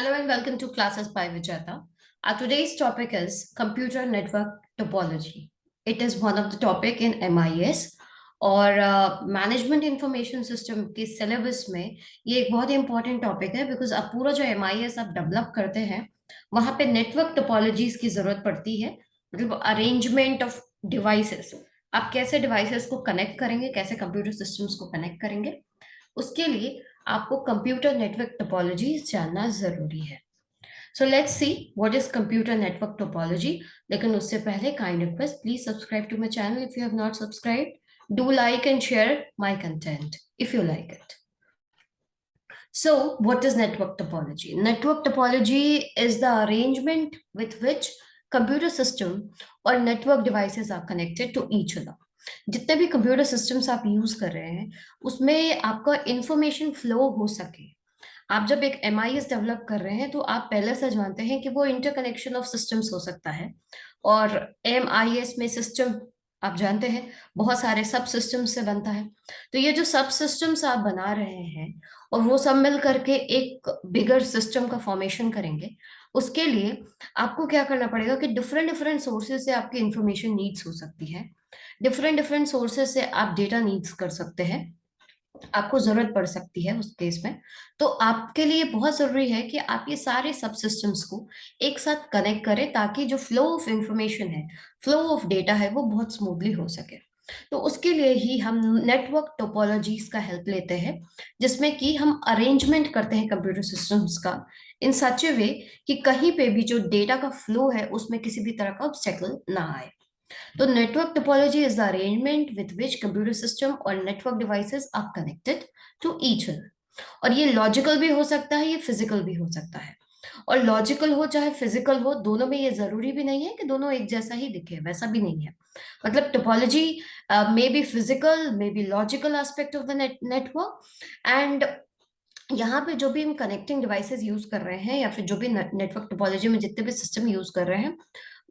Hello and welcome to Classes by Vijata. Our today's topic is computer network topology. It is one of the topic in MIS और management information system के syllabus में ये एक बहुत important topic है because अब पूरा जो MIS आप डेवलप करते हैं वहां पे नेटवर्क टोपोलॉजीज की जरूरत पड़ती है। मतलब अरेंजमेंट ऑफ डिवाइसेस, आप कैसे डिवाइसेस को कनेक्ट करेंगे, कैसे कंप्यूटर सिस्टम्स को कनेक्ट करेंगे, उसके लिए आपको कंप्यूटर नेटवर्क टोपोलॉजी जानना जरूरी है। So let's see what is computer network topology. लेकिन उससे पहले kind request, please subscribe to my channel if you have not subscribed. Do like and share my content if you like it. So, what is network topology? Network topology is the arrangement with which computer system or network devices are connected to each other. जितने भी computer systems आप use कर रहे हैं उसमें आपका information flow हो सके। आप जब एक MIS डेवलप कर रहे हैं तो आप पहले से जानते हैं कि वो इंटरकनेक्शन ऑफ सिस्टम्स हो सकता है। और MIS में सिस्टम आप जानते हैं बहुत सारे सब सिस्टम्स से बनता है। तो ये जो सब सिस्टम्स आप बना रहे हैं और वो सब मिल करके एक बिगर सिस्टम का फॉर्मेशन करेंगे, उसके लिए आपको क्या करना पड़ेगा कि डिफरेंट डिफरेंट सोर्सेज से आपकी इंफॉर्मेशन नीड्स हो सकती है। डिफरेंट डिफरेंट सोर्सेज से आप डेटा नीड्स कर सकते हैं, आपको जरूरत पड़ सकती है उस केस में। तो आपके लिए बहुत जरूरी है कि आप ये सारे सब सिस्टम्स को एक साथ कनेक्ट करें ताकि जो फ्लो ऑफ इंफॉर्मेशन है, फ्लो ऑफ डेटा है, वो बहुत स्मूथली हो सके। तो उसके लिए ही हम नेटवर्क टोपोलॉजीज का हेल्प लेते हैं, जिसमें कि हम अरेंजमेंट करते हैं कंप्यूटर सिस्टम्स का इन सच ए वे कि कहीं पे भी जो डेटा का फ्लो है उसमें किसी भी तरह का ऑब्स्टेकल ना आए। तो network topology is the arrangement with which computer system or network devices are connected to each other. और ये लॉजिकल भी हो सकता है, ये फिजिकल भी हो सकता है। और लॉजिकल हो चाहे फिजिकल हो, दोनों में ये जरूरी भी नहीं है कि दोनों एक जैसा ही दिखे, वैसा भी नहीं है। मतलब topology may be physical, may be logical aspect of the network. And यहाँ पे जो भी हम कनेक्टिंग डिवाइसेस यूज कर रहे हैं या फिर जो भी नेटवर्क टोपोलॉजी में जितने भी सिस्टम यूज कर रहे हैं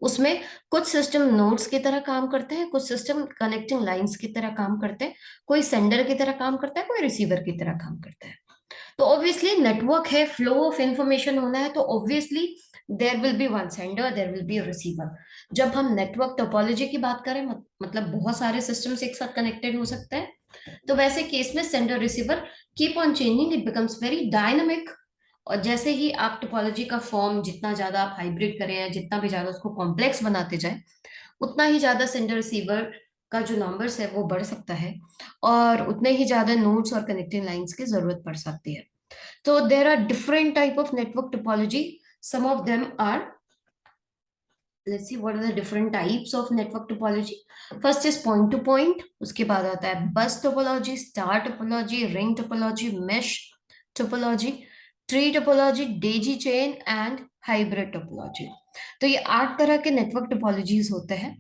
उसमें कुछ सिस्टम नोड्स की तरह काम करते हैं, कुछ सिस्टम कनेक्टिंग लाइंस की तरह काम करते हैं, कोई सेंडर की तरह काम करता है, कोई रिसीवर की तरह काम करता है। तो ऑब्वियसली नेटवर्क है, फ्लो ऑफ इंफॉर्मेशन होना है, तो obviously there will be one sender, there will be a receiver. जब हम नेटवर्क टोपोलॉजी की बात करें मतलब बहुत सारे सिस्टम्स एक साथ कनेक्टेड हो सकते हैं, तो वैसे केस में sender receiver keep on changing, it becomes very dynamic. और जैसे ही आप टोपोलॉजी का फॉर्म जितना ज्यादा आप हाइब्रिड करें या जितना भी ज्यादा उसको कॉम्प्लेक्स बनाते जाए, उतना ही ज्यादा सेंडर रिसीवर का जो नंबर्स है वो बढ़ सकता है और उतने ही ज्यादा नोड्स और कनेक्टिंग लाइंस की जरूरत पड़ सकती है। तो there are different type of network topology. Some of them are, let's see what are the different types of network topology. First is point to point, उसके बाद आता है bus topology, star topology, ring topology, mesh topology, tree topology, daisy chain and hybrid topology. तो ये 8 तरह के network topologies होते हैं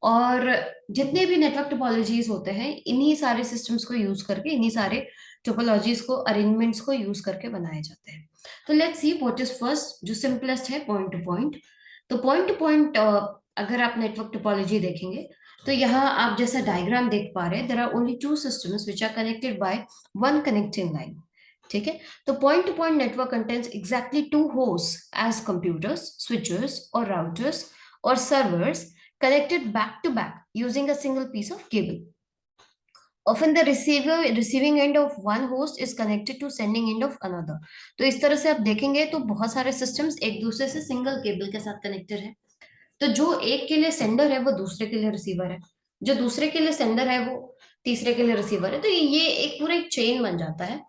और जितने भी नेटवर्क टोपोलॉजीज होते हैं इन्हीं सारे सिस्टम्स को यूज करके, इन्हीं सारे टोपोलॉजीज को, अरेंजमेंट्स को यूज करके बनाए जाते हैं। तो let's see what is first, जो सिंपलेस्ट है पॉइंट टू पॉइंट। तो पॉइंट टू पॉइंट अगर आप नेटवर्क टोपोलॉजी देखेंगे तो यहाँ आप जैसा डायग्राम देख पा रहे हैं, there are only two systems which are connected by one connecting line. ठीक है, तो point to point network contains exactly two host as computers, switches और राउटर्स और servers connected back to back using a single piece of cable. Often the receiving end of one host is connected to sending end of another. तो इस तरह से आप देखेंगे तो बहुत सारे सिस्टम्स एक दूसरे से सिंगल केबल के साथ कनेक्टेड है। तो जो एक के लिए सेंडर है वो दूसरे के लिए रिसीवर है, जो दूसरे के लिए सेंडर है वो तीसरे के लिए रिसीवर है। तो ये एक पूरा एक चेन बन जाता है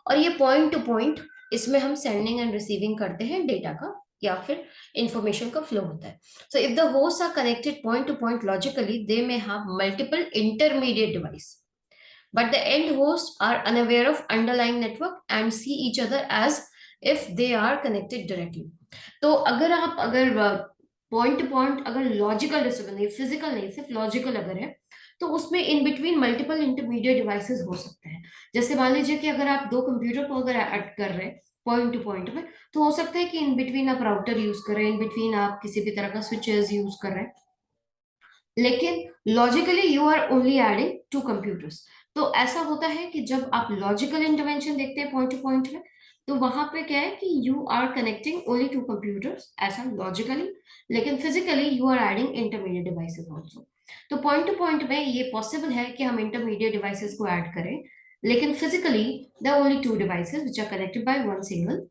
और ये पॉइंट टू पॉइंट, इसमें हम सेंडिंग एंड रिसीविंग करते हैं डेटा का या फिर इंफॉर्मेशन का फ्लो होता है। So if the host are connected point to point logically, they may have multiple intermediate device, but the end hosts are unaware of underlying network and see each other as if they are connected directly. तो अगर point to point अगर logical disturbance नहीं, physical नहीं, सिर्फ logical अगर है तो उसमें in between multiple intermediate devices हो सकते हैं। जैसे मान लीजिए कि अगर आप दो कंप्यूटर को अगर ऐड कर रहे हैं पॉइंट टू पॉइंट में, तो हो सकता है कि इन बिटवीन आप राउटर यूज कर रहे हैं, इन बिटवीन आप किसी भी तरह का स्विचेस यूज कर रहे हैं, लेकिन logically you are only adding two computers. तो ऐसा होता है कि जब आप लॉजिकल इंटरवेंशन देखते हैं पॉइंट टू पॉइंट में, तो वहां पे क्या है कि you are connecting only two computers ऐसा लॉजिकली, लेकिन physically you are adding intermediate devices also. तो पॉइंट टू पॉइंट में ये पॉसिबल है कि हम इंटरमीडिएट डिवाइसेस को ऐड करें, लेकिन physically the only two devices which are connected by one single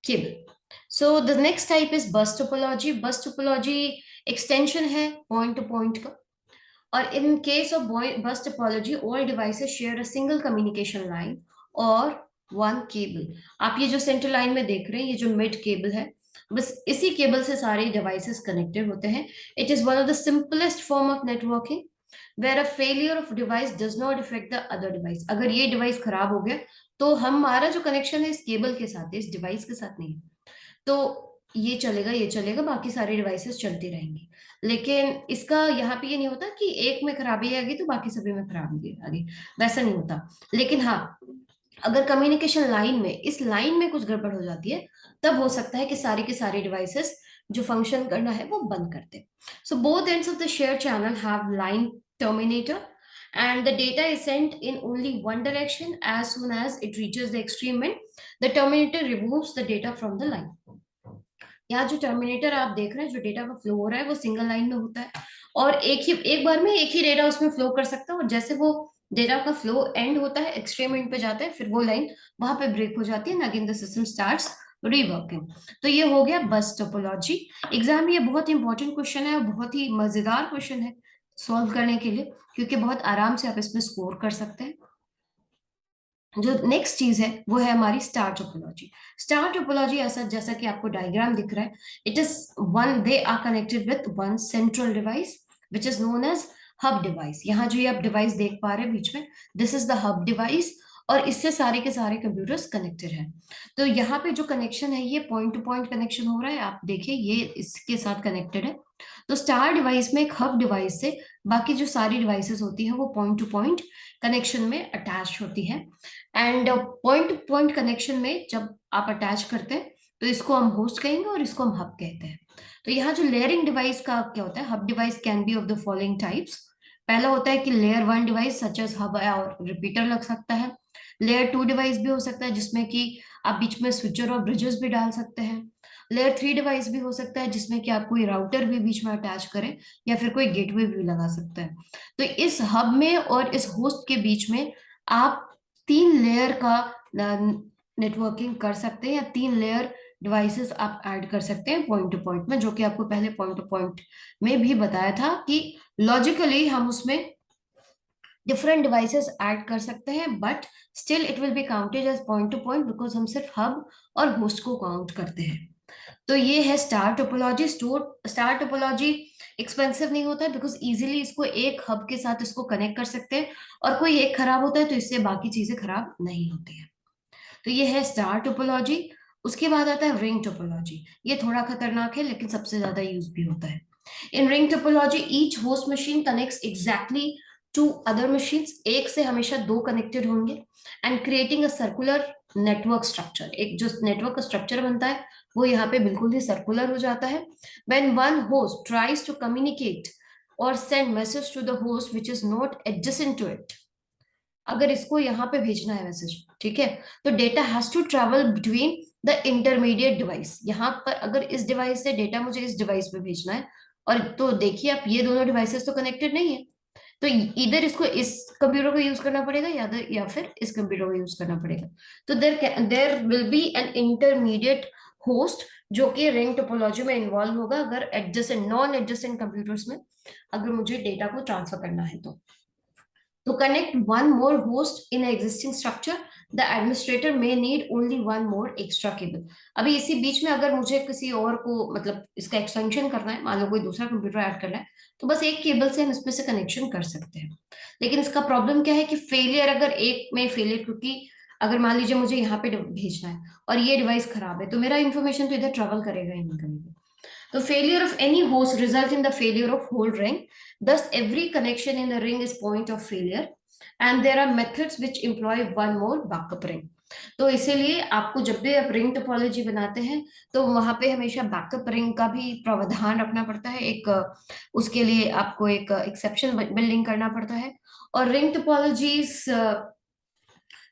cable. So the next type is bus topology. Bus topology extension है पॉइंट टू पॉइंट का, और in case of bus topology all devices share a single communication line और one cable। आप ये जो central line में देख रहे हैं, ये जो मिड केबल है, बस इसी केबल से सारे डिवाइसेस कनेक्टेड होते हैं। It is one of the simplest form of networking where a failure of device does not affect the other device. अगर ये डिवाइस खराब हो गया तो हमारा जो कनेक्शन है इस केबल के साथ है, इस डिवाइस के साथ नहीं है। तो ये चलेगा, बाकी सारे डिवाइसेस चलती रहेंगी। लेकिन इसका यहाँ पे ये नहीं होता कि एक में खराबी आ गई तो बाकी सभी में खराबी आ गई, वैसा नहीं होता। लेकिन हाँ, अगर कम्युनिकेशन लाइन में, इस लाइन में कुछ गड़बड़ हो जाती है, तब हो सकता है कि सारे के सारे डिवाइसेस जो फंक्शन करना है वो बंद कर दे। So both ends of the share channel have line terminator and the data is sent in only one direction. As soon as it reaches the extreme end, the terminator removes the data from the line। यहाँ जो terminator आप देख रहे हैं, जो data का flow हो रहा है वो सिंगल लाइन में होता है, और एक बार में एक ही डेटा उसमें फ्लो कर सकता है। और जैसे वो डेटा का फ्लो एंड होता है, एक्सट्रीम एंड पे जाता है, फिर वो लाइन वहां पे ब्रेक हो जाती है, again the system starts reworking. तो ये हो गया बस टोपोलॉजी। एग्जाम में ये बहुत ही इंपॉर्टेंट क्वेश्चन है और बहुत ही मजेदार क्वेश्चन है सॉल्व करने के लिए, क्योंकि बहुत आराम से आप इसमें स्कोर कर सकते हैं। जो नेक्स्ट चीज है वो है हमारी स्टार टोपोलॉजी। स्टार टोपोलॉजी ऐसा, जैसा कि आपको डायग्राम दिख रहा है, it is one, they are connected with one central device which is known as hub device. यहाँ जो ये आप डिवाइस देख पा रहे हैं बीच में, this is the hub device, और इससे सारे के सारे कंप्यूटर्स कनेक्टेड हैं। तो यहाँ पे जो कनेक्शन है ये पॉइंट टू पॉइंट कनेक्शन हो रहा है, आप देखिए ये इसके साथ कनेक्टेड है। तो स्टार डिवाइस में एक हब डिवाइस से बाकी जो सारी डिवाइसेस होती हैं वो पॉइंट टू पॉइंट कनेक्शन में अटैच होती है। And point to point connection में जब आप अटैच करते हैं तो इसको हम होस्ट कहेंगे और इसको हम हब कहते हैं। तो यहाँ जो लेयरिंग डिवाइस का क्या होता है, hub device can be of the following types. पहला होता है कि layer one device such as hub और रिपीटर लग सकता है। लेयर टू डिवाइस भी हो सकता है जिसमें कि आप बीच में स्विचर और ब्रिजेस भी डाल सकते हैं। लेयर थ्री डिवाइस भी हो सकता है जिसमें कि आप कोई राउटर भी बीच में अटैच करें, या फिर कोई गेटवे भी लगा सकते हैं। तो इस हब में और इस होस्ट के बीच में आप तीन लेयर का नेटवर्किंग कर सकते हैं, या तीन लेयर डिवाइसेस आप ऐड कर सकते हैं पॉइंट टू पॉइंट में, जो कि आपको पहले पॉइंट टू पॉइंट में भी बताया था कि लॉजिकली हम उसमें डिफरेंट डिवाइसेस ऐड कर सकते हैं, but still it will be counted as point to point because हम सिर्फ हब और होस्ट को काउंट करते हैं। तो ये है star topology. Star topology expensive नहीं होता है बिकॉज इजीली इसको एक हब के साथ इसको कनेक्ट कर सकते हैं, और कोई एक खराब होता है तो इससे बाकी चीजें खराब नहीं होती है। तो ये है स्टार टोपोलॉजी। उसके बाद आता है रिंग टोपोलॉजी। ये थोड़ा खतरनाक है लेकिन सबसे ज्यादा यूज भी होता है। In ring topology each host machine connects exactly two other machines. एक से हमेशा दो कनेक्टेड होंगे, and creating a circular network structure. एक जो नेटवर्क का स्ट्रक्चर बनता है वो यहाँ पे बिल्कुल ही सर्कुलर हो जाता है। When one host tries to communicate और send message to the host which is not adjacent to it, अगर इसको यहाँ पे भेजना है मैसेज, ठीक है, तो data has to travel between the intermediate device. यहाँ पर अगर इस डिवाइस से डेटा मुझे इस डिवाइस पे भेजना है, और तो देखिए आप ये दोनों डिवाइसेस तो कनेक्टेड नहीं है, तो इधर इसको इस कंप्यूटर को यूज करना पड़ेगा या फिर इस कंप्यूटर को यूज करना पड़ेगा। तो there will be an intermediate host जो कि रिंग टोपोलॉजी में इन्वॉल्व होगा, अगर एडजेसेंट नॉन एडजेसेंट कंप्यूटर्स में अगर मुझे डेटा को ट्रांसफर करना है तो। To connect one more host in an existing structure, the administrator may need only one more extra cable। अभी इसी बीच में अगर मुझे किसी और को मतलब इसका एक्सटेंशन करना है, मान लो कोई दूसरा कंप्यूटर ऐड करना है, तो बस एक केबल से हम इसमें से कनेक्शन कर सकते हैं। लेकिन इसका प्रॉब्लम क्या है कि फेलियर, अगर एक में फेलियर, क्योंकि अगर मान लीजिए मुझे यहाँ पे भेजना है और ये डिवाइस खराब है, तो मेरा इन्फॉर्मेशन तो इधर ट्रेवल करेगा ही नहीं करेगा। The failure of any host result in the failure of whole ring. Thus, every connection in the ring is point of failure, and there are methods which employ one more backup ring. तो इसीलिए आपको जब भी आप ring topology बनाते हैं तो वहां पे हमेशा बैकअप रिंग का भी प्रावधान रखना पड़ता है। एक उसके लिए आपको एक एक्सेप्शन बिल्डिंग करना पड़ता है। और ring topologies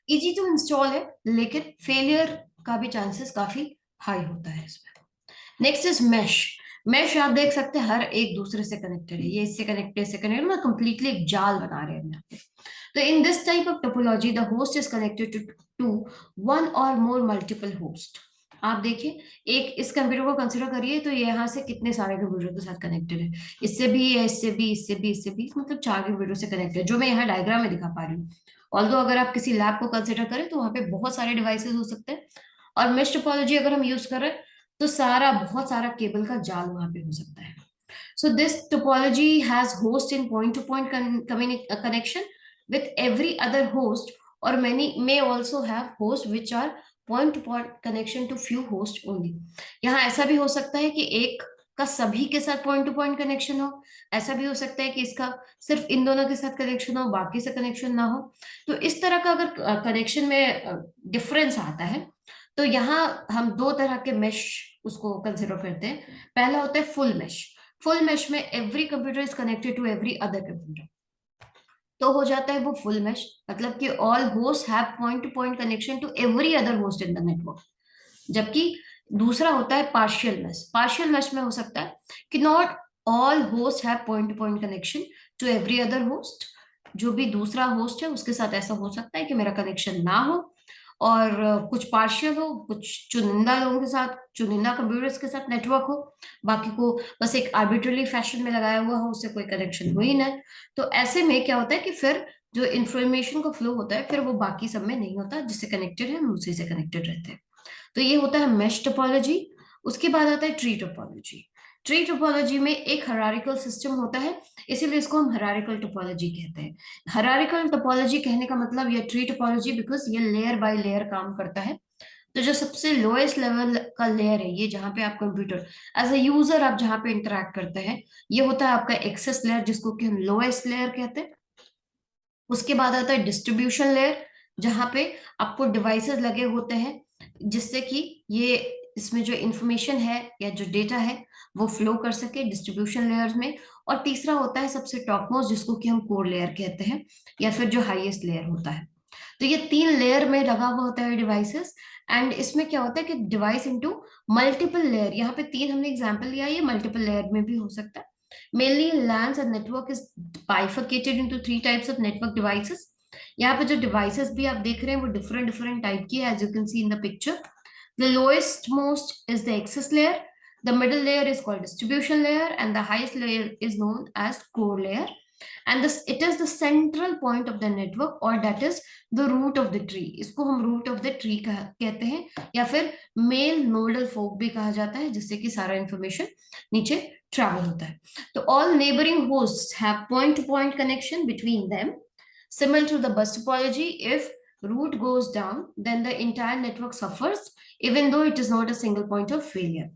easy to install है, लेकिन फेलियर का भी चांसेस काफी हाई होता है इसमें। Next is mash. मैश आप देख सकते हैं हर एक दूसरे से कनेक्टेड है, ये इससे कनेक्टेड, इससे कनेक्टेड, मतलब कंप्लीटली एक जाल बना रहे हैं हम यहाँ पे। तो in this type of topology the host is connected to one और मोर मल्टीपल होस्ट। आप देखिए, एक इस कंप्यूटर को कंसिडर करिए, तो ये यहाँ से कितने सारे कंप्यूटर के साथ कनेक्टेड है, इससे भी है, इससे भी, इससे भी, इससे भी, मतलब 4 कंप्यूटर से कनेक्टेड, जो मैं यहाँ डायग्राम में दिखा पा रही हूँ। ऑल्दो अगर आप किसी लैब को कंसिडर करें तो वहाँ पे बहुत सारे डिवाइसेस हो सकते हैं, और मेश टोपोलॉजी अगर हम यूज करें तो सारा, बहुत सारा केबल का जाल वहां पे हो सकता है। So this topology has host in point-to-point connection with every other host, or many may also have hosts which are point-to-point connection to few hosts only. यहाँ ऐसा भी हो सकता है कि एक का सभी के साथ पॉइंट टू पॉइंट कनेक्शन हो, ऐसा भी हो सकता है कि इसका सिर्फ इन दोनों के साथ कनेक्शन हो, बाकी से कनेक्शन ना हो। तो इस तरह का अगर कनेक्शन में डिफरेंस आता है, तो यहाँ हम दो तरह के मेश उसको कंसिडर करते हैं। पहला होता है फुल मेश। फुल मेश में every computer is connected to every other computer, तो हो जाता है वो फुल मेश, मतलब कि all host have point to point connection to every other host in the network. जबकि दूसरा होता है पार्शियल मेश। पार्शियल मेश में हो सकता है कि not all host have point to point connection to every other host, जो भी दूसरा होस्ट है उसके साथ ऐसा हो सकता है कि मेरा कनेक्शन ना हो, और कुछ पार्शियल हो, कुछ चुनिंदा लोगों के साथ, चुनिंदा कंप्यूटर्स के साथ नेटवर्क हो, बाकी को बस एक आर्बिट्ररी फैशन में लगाया हुआ हो, उससे कोई कनेक्शन हो ही ना। तो ऐसे में क्या होता है कि फिर जो इंफॉर्मेशन का फ्लो होता है फिर वो बाकी सब में नहीं होता, जिससे कनेक्टेड है हम उसी से कनेक्टेड रहते हैं। तो ये होता है मेश टोपोलॉजी। उसके बाद आता है ट्री टोपोलॉजी। ट्री टोपोलॉजी में एक हायरार्किकल सिस्टम होता है, इसीलिए इसको हम हायरार्किकल टोपोलॉजी कहते हैं। हायरार्किकल टोपोलॉजी कहने का मतलब ये ट्री टोपोलॉजी, बिकॉज ये लेयर बाय लेयर काम करता है। तो जो सबसे लोएस्ट लेवल का लेयर है, ये जहां पे आप कंप्यूटर एज ए यूजर आप जहां पे इंटरेक्ट करते हैं, ये होता है आपका एक्सेस लेयर, जिसको कि हम लोएस्ट लेयर कहते हैं। उसके बाद आता है डिस्ट्रीब्यूशन लेयर, जहां पे आपको डिवाइसेस लगे होते हैं, जिससे कि ये इसमें जो इंफॉर्मेशन है या जो डेटा है वो फ्लो कर सके डिस्ट्रीब्यूशन लेयर्स में। और तीसरा होता है सबसे टॉप मोस्ट, जिसको कि हम कोर लेयर कहते हैं, या फिर जो हाईएस्ट लेयर होता है। तो ये 3 लेयर में लगा हुआ होता है डिवाइसेस। एंड इसमें क्या होता है कि डिवाइस इनटू मल्टीपल लेयर, यहाँ पे 3 हमने एग्जांपल लिया, ये मल्टीपल लेयर में भी हो सकता है। Mainly LANs and network is bifurcated into 3 types of network devices. यहाँ पे जो डिवाइसेस भी आप देख रहे हैं वो डिफरेंट डिफरेंट टाइप की है, as you can see in the picture. The lowest most is the access layer, the middle layer is called distribution layer, and the highest layer is known as core layer. And this it is the central point of the network, or that is the root of the tree. इसको हम root of the tree कहते हैं, या फिर mail nodal फोक भी कहा जाता है, जिससे कि सारा इंफॉर्मेशन नीचे ट्रैवल होता है। तो all neighboring hosts have point-to-point connection between them. Similar to the bus topology, if root goes down, then the entire network suffers, even though it is not a single point of failure.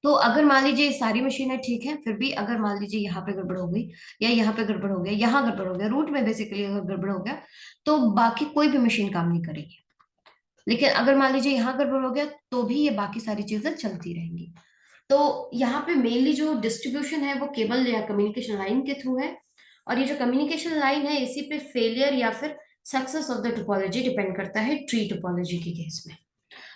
तो अगर मान लीजिए सारी मशीनें ठीक है, फिर भी अगर मान लीजिए यहाँ पे गड़बड़ हो गई, या यहाँ पे गड़बड़ हो गया, यहाँ गड़बड़ हो गया, रूट में बेसिकली अगर गड़बड़ हो गया, तो बाकी कोई भी मशीन काम नहीं करेगी। लेकिन अगर मान लीजिए यहाँ गड़बड़ हो गया, तो भी ये बाकी सारी चीजें चलती रहेंगी। तो यहाँ पे मेनली जो डिस्ट्रीब्यूशन है वो केबल या कम्युनिकेशन लाइन के थ्रू है, और ये जो कम्युनिकेशन लाइन है इसी पे फेलियर या फिर success of the topology depend करता है ट्री टोपोलॉजी के केस में।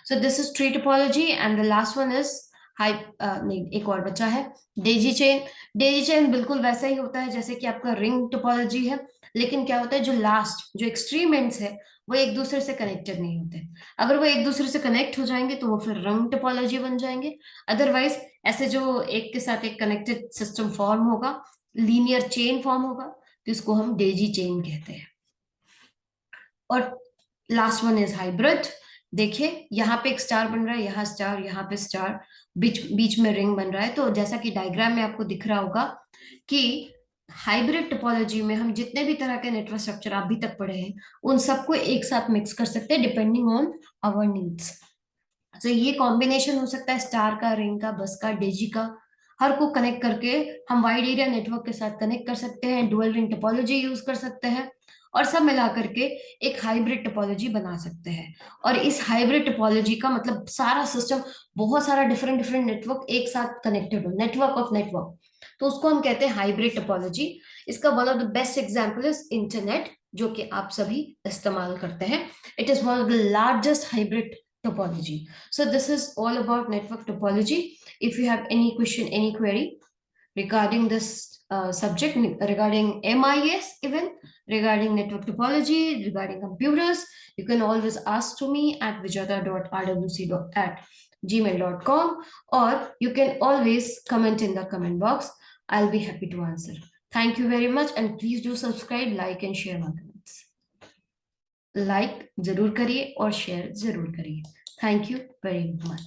So this is tree topology, and the last one is high नहीं, एक और बचा है डेजी चेन। डेजी चेन बिल्कुल वैसा ही होता है जैसे कि आपका रिंग टोपोलॉजी है, लेकिन क्या होता है जो लास्ट जो एक्सट्रीम एंड्स है वो एक दूसरे से कनेक्टेड नहीं होते। अगर वो एक दूसरे से कनेक्ट हो जाएंगे तो वो फिर रिंग टोपोलॉजी बन जाएंगे। अदरवाइज ऐसे जो एक के साथ एक कनेक्टेड सिस्टम फॉर्म होगा, लीनियर चेन फॉर्म होगा, तो इसको हम डेजी चेन कहते हैं। और लास्ट वन इज हाइब्रिड। देखिए यहाँ पे एक स्टार बन रहा है, यहाँ स्टार, यहाँ पे स्टार, बीच बीच में रिंग बन रहा है। तो जैसा कि डायग्राम में आपको दिख रहा होगा कि हाइब्रिड टोपोलॉजी में हम जितने भी तरह के नेटवर्क स्ट्रक्चर अभी तक पढ़े हैं उन सबको एक साथ मिक्स कर सकते हैं डिपेंडिंग ऑन आवर नीड्स। तो ये कॉम्बिनेशन हो सकता है स्टार का, रिंग का, बस का, डेजी का, हर को कनेक्ट करके हम वाइड एरिया नेटवर्क के साथ कनेक्ट कर सकते हैं, डुअल रिंग टोपोलॉजी यूज कर सकते हैं, और सब मिला करके एक हाइब्रिड टोपोलॉजी बना सकते हैं। और इस हाइब्रिड टोपोलॉजी का मतलब सारा सिस्टम, बहुत सारा डिफरेंट डिफरेंट नेटवर्क एक साथ कनेक्टेड हो, नेटवर्क ऑफ नेटवर्क, तो उसको हम कहते हैं हाइब्रिड टोपोलॉजी। इसका one of the best example is internet, जो कि आप सभी इस्तेमाल करते हैं. It is one of the largest hybrid topology. So this is all about network topology. If you have any question, any query regarding this subject, regarding MIS, even regarding network topology, regarding computers, you can always ask to me at vijata.rwc@gmail.com, or you can always comment in the comment box. I'll be happy to answer. Thank you very much, and please do subscribe, like and share my comments. Like जरूर करिए और share जरूर करिए. Thank you very much.